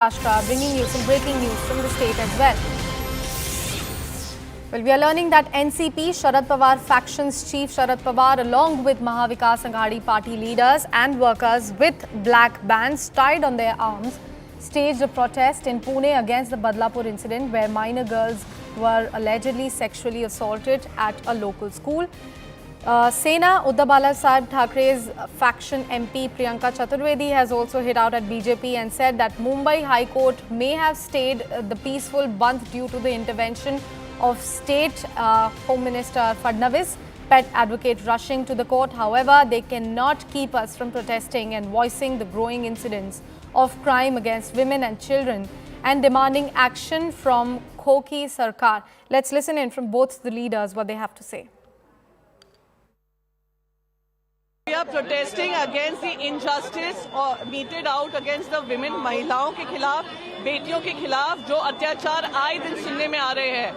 Maharashtra, bringing you some breaking news from the state as well. Well, we are learning that NCP, Sharad Pawar faction's chief Sharad Pawar, along with Mahavikas Aghadi party leaders and workers with black bands tied on their arms, staged a protest in Pune against the Badlapur incident where minor girls were allegedly sexually assaulted at a local school. Sena Uddhav Balasaheb Thackeray's faction MP Priyanka Chaturvedi has also hit out at BJP and said that Mumbai High Court may have stayed the peaceful Bandh due to the intervention of State Home Minister Fadnavis, pet advocate rushing to the court. However, they cannot keep us from protesting and voicing the growing incidents of crime against women and children and demanding action from Khokhi Sarkar. Let's listen in from both the leaders what they have to say. We are protesting against the injustice or meted out against the women, महिलाओं के खिलाफ, बेटियों के खिलाफ जो अत्याचार आए दिन सुनने में आ रहे हैं।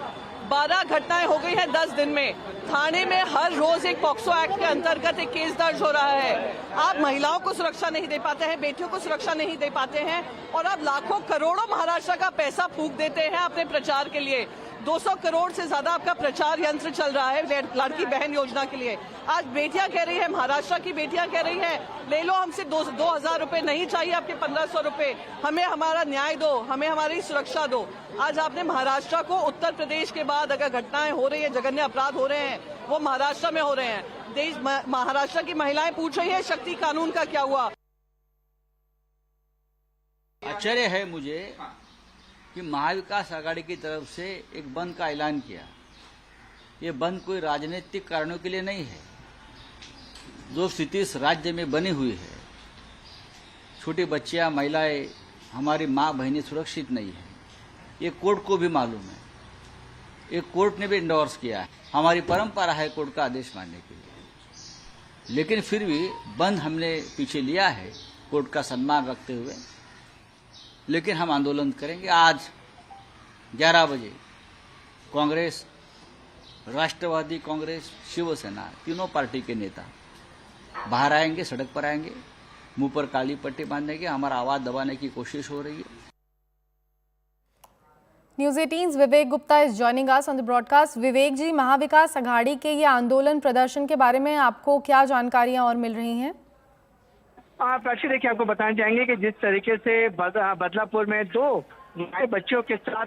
12 घटनाएं हो गई हैं 10 दिन में। थाने में हर रोज एक पॉक्सो एक्ट के अंतर्गत एक केस दर्ज हो रहा है। आप महिलाओं को सुरक्षा नहीं दे पाते हैं, बेटियों को सुरक्षा नहीं दे पाते हैं और आप लाखों करोड़ों महाराष्ट्र का पैसा फूंक देते हैं अपने प्रचार के लिए। 200 करोड़ से ज्यादा आपका प्रचार यंत्र चल रहा है लड़की बहन योजना के लिए। आज बेटियां कह रही है, महाराष्ट्र की बेटियां कह रही हैं, ले लो हमसे 2,000 रुपए, नहीं चाहिए आपके 1,500 रुपए, हमें हमारा न्याय दो, हमें हमारी सुरक्षा दो। आज आपने महाराष्ट्र को, उत्तर प्रदेश के बाद अगर घटनाएं हो रही है, जघन्य अपराध हो रहे हैं, वो महाराष्ट्र में हो रहे हैं। देश महाराष्ट्र की महिलाएं पूछ रही है शक्ति कानून का क्या हुआ। आश्चर्य है मुझे कि महाविकास आघाड़ी की तरफ से एक बंद का ऐलान किया। ये बंद कोई राजनीतिक कारणों के लिए नहीं है। जो स्थिति इस राज्य में बनी हुई है, छोटी बच्चियां, महिलाएं, हमारी माँ बहनें सुरक्षित नहीं है, ये कोर्ट को भी मालूम है। ये कोर्ट ने भी इंडोर्स किया है। हमारी परंपरा है कोर्ट का आदेश मानने के लिए, लेकिन फिर भी बंद हमने पीछे लिया है कोर्ट का सम्मान रखते हुए। लेकिन हम आंदोलन करेंगे। आज 11 बजे कांग्रेस, राष्ट्रवादी कांग्रेस, शिवसेना, तीनों पार्टी के नेता बाहर आएंगे, सड़क पर आएंगे, मुंह पर काली पट्टी बांधेंगे। हमारा आवाज दबाने की कोशिश हो रही है। News 18's Vivek Gupta is joining us on the broadcast. विवेक जी, महाविकास अघाड़ी के ये आंदोलन प्रदर्शन के बारे में आपको क्या जानकारियां और मिल रही हैं? प्राची, देखिए, आपको बताना चाहेंगे कि जिस तरीके से बदलापुर में 2 बच्चों के साथ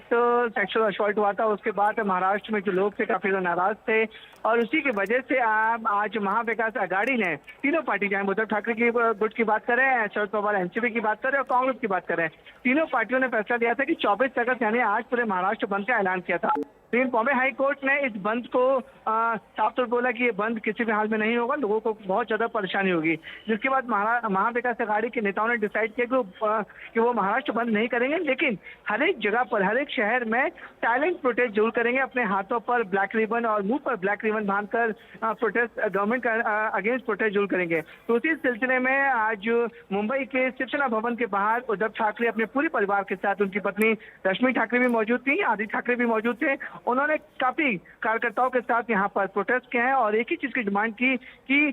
सेक्सुअल असॉल्ट हुआ था, उसके बाद महाराष्ट्र में जो लोग थे काफी नाराज थे और उसी की वजह से आज महाविकास अघाड़ी ने तीनों पार्टी, चाहे उद्धव ठाकरे की गुट की बात करें, शरद पवार एनसीपी की बात करें और कांग्रेस की बात करें, तीनों पार्टियों ने फैसला लिया था कि 24 अगस्त यानी आज पूरे महाराष्ट्र बंद का ऐलान किया था। लेकिन बॉम्बे हाई कोर्ट ने इस बंद को साफ तौर पर बोला कि ये बंद किसी भी हाल में नहीं होगा, लोगों को बहुत ज्यादा परेशानी होगी। जिसके बाद महाविकास अघाड़ी के नेताओं ने डिसाइड किया कि वो महाराष्ट्र बंद नहीं करेंगे, लेकिन हर एक जगह पर, हर एक शहर में साइलेंट प्रोटेस्ट जरूर करेंगे। अपने हाथों पर ब्लैक रिबन और मुंह पर ब्लैक रिबन बांधकर प्रोटेस्ट, गवर्नमेंट का अगेंस्ट प्रोटेस्ट जरूर करेंगे। तो उसी सिलसिले में आज मुंबई के शिवसेना भवन के बाहर उद्धव ठाकरे अपने पूरे परिवार के साथ, उनकी पत्नी रश्मि ठाकरे भी मौजूद थी, आदित्य ठाकरे भी मौजूद थे, उन्होंने काफी कार्यकर्ताओं के साथ यहाँ पर प्रोटेस्ट किया है और एक ही चीज की डिमांड की कि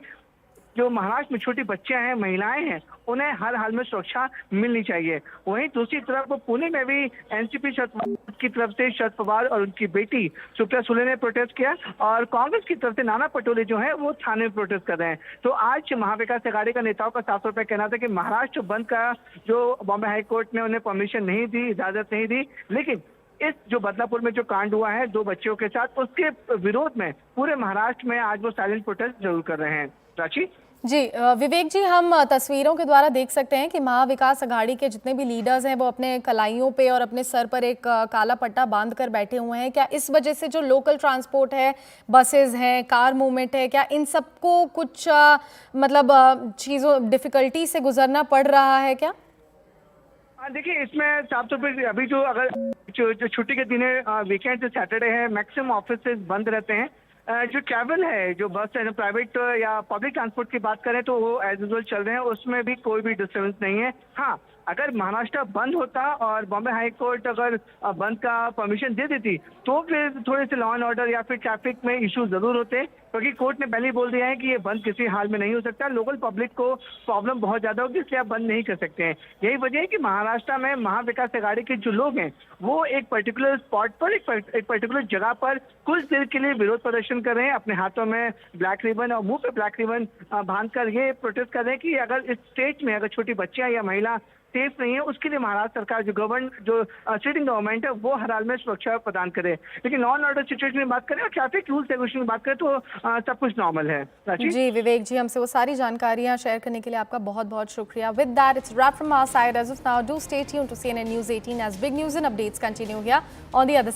जो महाराष्ट्र में छोटी बच्चियां हैं, महिलाएं हैं, उन्हें हर हाल में सुरक्षा मिलनी चाहिए। वहीं दूसरी तरफ पुणे में भी एनसीपी की तरफ से शरद पवार और उनकी बेटी सुप्रिया सुले ने प्रोटेस्ट किया और कांग्रेस की तरफ से नाना पटोले जो है वो थाने में प्रोटेस्ट कर रहे हैं। तो आज महाविकास अघाड़ी का नेताओं का साफ तौर पर कहना था कि महाराष्ट्र बंद का जो बॉम्बे हाई कोर्ट ने उन्हें परमिशन नहीं दी, इजाजत नहीं दी, लेकिन इस जो बदलापुर में जो कांड हुआ है 2 बच्चियों के साथ, उसके विरोध में पूरे महाराष्ट्र में आज वो साइलेंट प्रोटेस्ट जरूर कर रहे हैं। प्राची जी, विवेक जी, हम तस्वीरों के द्वारा देख सकते हैं कि महाविकास अघाड़ी के जितने भी लीडर्स हैं वो अपने कलाइयों पे और अपने सर पर एक काला पट्टा बांध कर बैठे हुए हैं। क्या इस वजह से जो लोकल ट्रांसपोर्ट है, बसेस हैं, कार मूवमेंट है, क्या इन सबको कुछ चीज़ों डिफिकल्टी से गुजरना पड़ रहा है क्या? देखिए, इसमें साफ तौर पर अभी अगर छुट्टी के दिन है, वीकेंड से सैटरडे है, मैक्सिमम ऑफिस बंद रहते हैं। जो ट्रैवल है, जो बस है, प्राइवेट या पब्लिक ट्रांसपोर्ट की बात करें तो वो एज यूजुअल चल रहे हैं, उसमें भी कोई भी डिस्टर्बेंस नहीं है। हाँ, अगर महाराष्ट्र बंद होता और बॉम्बे हाई कोर्ट अगर बंद का परमिशन दे देती तो फिर थोड़े से लॉ एंड ऑर्डर या फिर ट्रैफिक में इश्यू जरूर होते, क्योंकि कोर्ट ने पहले ही बोल दिया है कि ये बंद किसी हाल में नहीं हो सकता, लोकल पब्लिक को प्रॉब्लम बहुत ज्यादा होगी, इसलिए आप बंद नहीं कर सकते हैं। यही वजह है कि महाराष्ट्र में महाविकास आघाड़ी के जो लोग हैं वो एक पर्टिकुलर स्पॉट पर एक पर्टिकुलर जगह पर कुछ देर के लिए विरोध प्रदर्शन कर रहे हैं, अपने हाथों में ब्लैक रिबन और मुंह पे ब्लैक रिबन बांधकर ये प्रोटेस्ट कर रहे हैं कि अगर इस स्टेट में अगर छोटी बच्चियां या महिला सेफ नहीं है, उसके लिए महाराष्ट्र सरकार जो सिटिंग गवर्नमेंट है वो हर हाल में सुरक्षा प्रदान करे। लेकिन लॉ एंड ऑर्डर सिचुएशन की बात करें और ट्रैफिक रूल्स रेगुलेशन की बात करें तो सब कुछ नॉर्मल है। प्राची? जी विवेक जी, हमसे वो सारी जानकारियां शेयर करने के लिए आपका बहुत बहुत शुक्रिया। With that it's rap from our side as of now. Do stay tuned to CNN News 18 as big news and updates continue here on the other